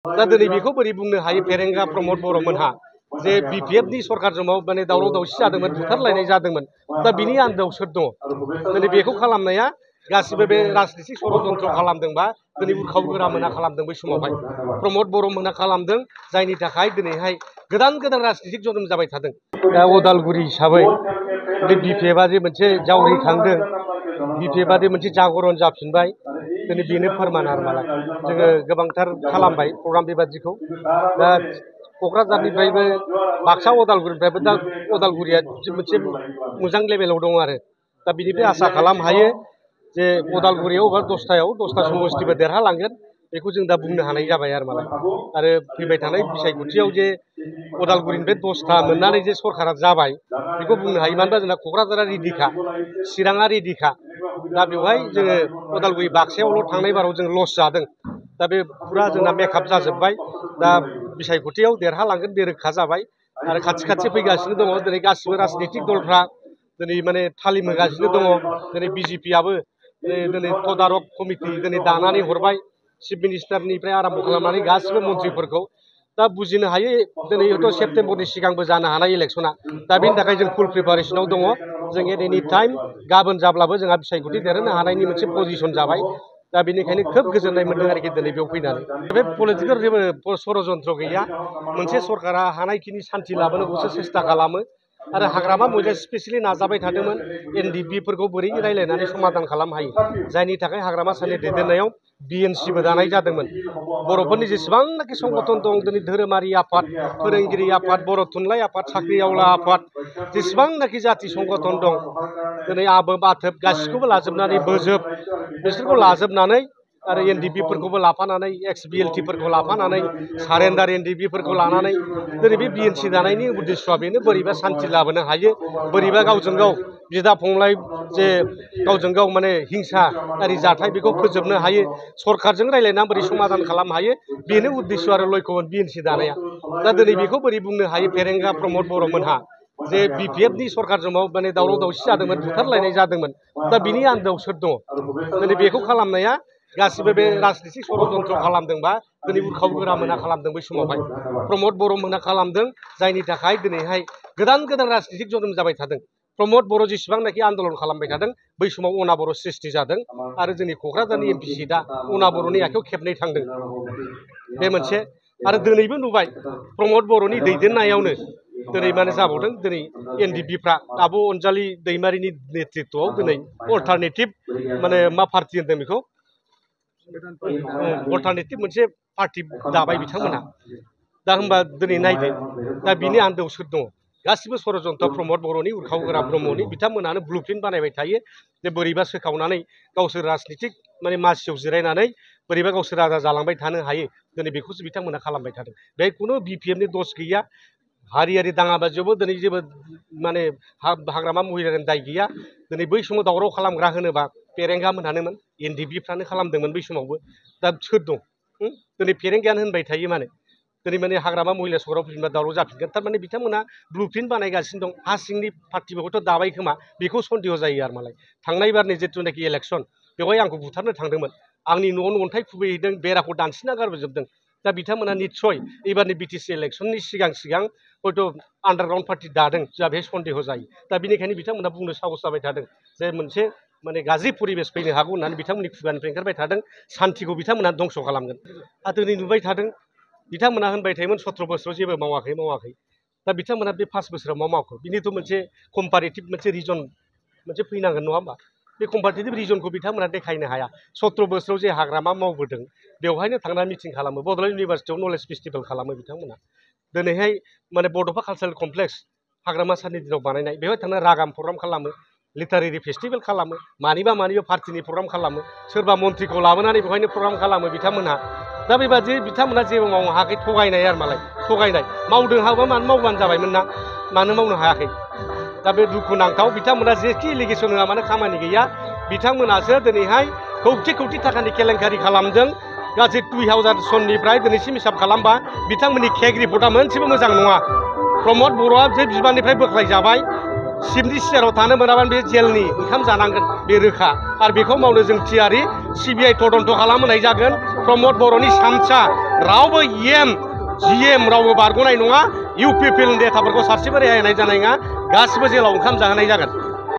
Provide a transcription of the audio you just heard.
दा दिनै बेखौ बोरै बुंनो हायो फेरेंगा प्रमद बर'मोनहा जे BPF नि सरकार समाव माने दावराव दावसि जादोंमोन बुथारलायनाय जादोंमोन दा बिनि आन्दोआव सोर दङ दिनै बेखौ खालामनाया गासिबो बे राजनितिक षड़यन्त्र खालामदोंबा दिनै उरखाव गोरामोना खालामदों बै समावहाय प्रमद बर'मोनहा खालामदों जायनि थाखाय दिनैहाय गोदान गोदान राजनितिक जन्म जाबाय थादों दा उदालगुरि हिसाबै बे BPF जे मोनसे जावरिखांदों BPF जे मोनसे जागरण जाफिनबाय दिनै बेनो फोरमान आरो मालाय जोङो गोबांथार खालामबाय प्रग्राम बेबादिखौ दा क'क्राझारनिफ्रायबो बाक्सा उदालगुरिनिफ्रायबो दा उदालगुरिया मोनसे मोजां लेभेलाव दङ आरो दा बिनिफ्राय आसा खालाम हायो जे उदालगुरियाव बा 10टा समस्तिबो देरहालांगोन बेखौ जों दा बुंनो हानाय जाबाय आरो मालाय आरो फैबाय थानाय बिसायख'थियाव जे उदालगुरिनिफ्राय 10टा मोननानै जे सरकारा जाबाय बेखौ बुंनो हायो मानो होनबा जोंना क'क्राझारा रेडिखा चिराङा रेडिखा दा बेवहाय जोङो उदालगुरि बाक्सायावल' थांनाय बाराव जों लस जादों दा बे फुरा जोंना मेकआप जाजोब्बाय दा बिसायख'थियाव देरहालांगोन बे रोखा जाबाय आरो खाथि खाथि फैगासिनो दङ दिनै गासिबो राजनितिक दलफ्रा दिनै माने थालिम होगासिनो दङ दिनै BJPआबो दिनै तदारक कमिटि दिनै दानानै हरबाय चिफ मिनिस्टारनिफ्राय आरम्भ खालामनानै गासिबो मन्थ्रिफोरखौ दा बुजिनो हायो दिनै हयथ' सेप्तेम्बरनि सिगांबो जानो हानाय इलेक्सना दा बेनि थाखाय जों फुल प्रिपारेसनाव दङ जों एट एनि टाइम गाबोन जाब्लाबो जोंहा बिसायख'थि देरहोनो हानायनि मोनसे पजिसन जाबाय दा बेनिखायनो खोब गोजोननाय मोनदों आरोखि दिनै बेयाव फैनानै बे पलिटिकेल जेबो षड़यन्त्र गैया मोनसे सरकारा हानायखिनि सान्थि लाबोनोखौसो सेस्था खालामो आरो हाग्रामा महिलाया स्पेसियेलि नाजाबाय थादोंमोन NDP-फोरखौ बोरै रायलायनानै समाधान खालामनो हायो जायनि थाखाय हाग्रामा साननि दैदेननायाव BNC-बो दानाय जादोंमोन बर'फोरनि जेसेबांनाखि संगठन दं दिनै धोरोमारि आफाद फोरोंगिरि आफाद बर' थुनलाइ आफाद साख्रिआवला आफाद जेसेबांनाखि जाथि संगठन दं दिनै आबोब आथोब गासिखौबो लाजोबनानै बोजोब बिसोरखौ लाजोबनानै आरो NDP-फोरखौबो लाफानानै XBLT-फोरखौ लाफानानै सारेन्डार NDP-फोरखौ लानानै दिनै बे BNC दानायनि उद्देश्यआ बेनो बोरैबा सान्थि लाबोनो हायो बोरैबा गावजों गाव बिदा फंबाय जे गावजों गाव माने हिंसायारि जाथाय बेखौ फोजोबनो हायो सरकारजों रायलायनानै बोरै समाधान खालामनो हायो बेनो उद्देश्य आरो लक्ष्यमोन BNC दानाया दा दिनै बेखौ बोरै बुंनो हायो फेरेंगा प्रमद बर'मोनहा जे BPF नि सरकार समाव माने दावराव दावसि जादोंमोन बुथारलायनाय जादोंमोन दा बिनि आन्दोआव सोर दङ दिनै बेखौ खालामनाया गासिबो बे राजनितिक षड़यन्त्र खालामदोंबा दिनै उरखाव गोरामोना खालामदों बै समावहाय प्रमद बर'मोनहा खालामदों जायनि थाखाय दिनैहाय गोदान गोदान राजनितिक जन्म जाबाय थादों प्रमद बर' जेसेबांनाखि आन्दलन खालामबाय थादों बै समाव अना बर' सृष्टि जादों आरो जोंनि क'क्राझारनि MP सिटआ अना बर'नि आखायाव खेबनै थांदों बे मोनसे आरो दिनैबो नुबाय प्रमद बर'नि दैदेननायावनो दिनै माने जाबावदों दिनै NDP-फ्रा आब' अनजालि दैमारिनि नेतृत्वआव दिनै अल्टारनेटिभ माने मा पार्टि होनदों बेखौ अल्टारनेटिभ मोनसे पार्टि दाबाय बिथांमोनहा दा होनबा दिनै नायदो दा बिनि आन्दोआव सोर दङ गासिबो षड़यन्त्र प्रमद बर'नि उरखाव गोरा ब्रह्मनि बिथांमोनानो ब्लुप्रिन्ट बानायबाय थायो जे बोरैबा सोखावनानै गावसोर राजनितिक माने मासियाव जिरायनानै बोरैबा गावसोर राजा जालांबाय थानो हायो दिनै बेखौसो बिथांमोना खालामबाय थादों बेहाय खुनु BPF-नि दस गैया हारियारि दाङाबाजियावबो दिनै जेबो माने हाग्रामा महिलानि दाय गैया दिनै बै समाव दावराव खालामग्रा होनोबा फेरेंगा मोनहानोमोन NDP-फ्रानो खालामदोंमोन बै समावबो दा सोर दं दिनै फेरेंगायानो होनबाय थायो माने दिनै माने हाग्रामा महिला सराव फैफिनबा दावराव जाफिनगोन थारमाने बिथांमोना ब्लुप्रिन्ट बानायगासिनो दं हा सिंनि पार्टिफोरखौथ' दाबाय खोमा बेखौ सन्देह जायो आरो मालाय थांनाय बारनि जिथुनाखि इलेक्सन बेवहाय आंखौ बुथारनो थांदोंमोन आंनि न'आवनो अन्थाइ खुबैहैदों बेराखौ दानसिना गारबोजोबदों दा बिथांमोना निस्सय एबारनि BTC इलेक्सननि सिगां हयथ' आन्डारग्राउन्ड पार्टि दादों जोंहा बेहाय सन्देह जायो दा बेनिखायनो बिथांमोना बुंनो साहस जाबाय थादों जे मोनसे माने गाज्रि परिबेस फैनो हागौ होननानै बिथांमोननि खुगानिफ्राय ओंखारबाय थादों सान्थिखौ बिथांमोना धंस खालामगोन आरो दिनै नुबाय थादों बिथांमोना होनबाय थायोमोन 17 बोसोराव जेबो मावाखै दा बिथांमोना बे 5 बोसोराव मा मावखो बिनिथ' मोनसे कम्पारेटिभ मोनसे रिजन मोनसे फैनांगोन नङा होमबा बे कम्पारेटिभ रिजनखौ बिथांमोना देखायनो हाया 17 बोसोराव जे हाग्रामा मावबोदों बेवहायनो थांनानै मिटिं खालामो बड'लेण्ड इउनिभारसिटियाव नलेज फेस्टिभेल खालामो बिथांमोना दिनैहाय माने बड'फा कालचारेल कमप्लेक्स हाग्रामा साननि दिनाव बानायनाय बेवहाय थांनानै रागाम प्रग्राम खालामो लिटारेरि फेस्टिभेल खालामो मानिबा पार्टिनि प्रग्राम खालामो सोरबा मन्थ्रिखौ लाबोनानै बेवहायनो प्रग्राम खालामो बिथांमोनहा दा बेबादि बिथांमोना जेबो मावनो हायाखै थगायनाय आरो मालाय थगायनाय मावदों हाबा मानो मावबानो जाबायमोन ना मानो मावनो हायाखै दा बे दुखुनांथाव बिथांमोना जेखि एलिगेसन होआ मानो खामानि गैया बिथांमोनासो दिनैहाय कौटि थाखानि केलेंकारि खालामदों गासै 2000 सननिफ्राय दिनैसिम हिसाब खालामबा बिथांमोननि केग रिपर्टआ मोनसेबो मोजां नङा प्रमद बर'आ जे बिबाननिफ्राय बोख्लायजाबाय सिमनि सियाराव थानो मोनाबानो बे जेलनि ओंखाम जानांगोन बे रोखा आरो बेखौ मावनो जों थियारि CBI तदन्त खालामहोनाय जागोन प्रमद बर'नि सामसा रावबो EM GM रावबो बारग'नाय नङा। UPPL नि डेटाफोरखौ सारसेबो रेहाय होनाय जानाय नङा। गासिबो जेलाव ओंखाम जाहोनाय जागोन।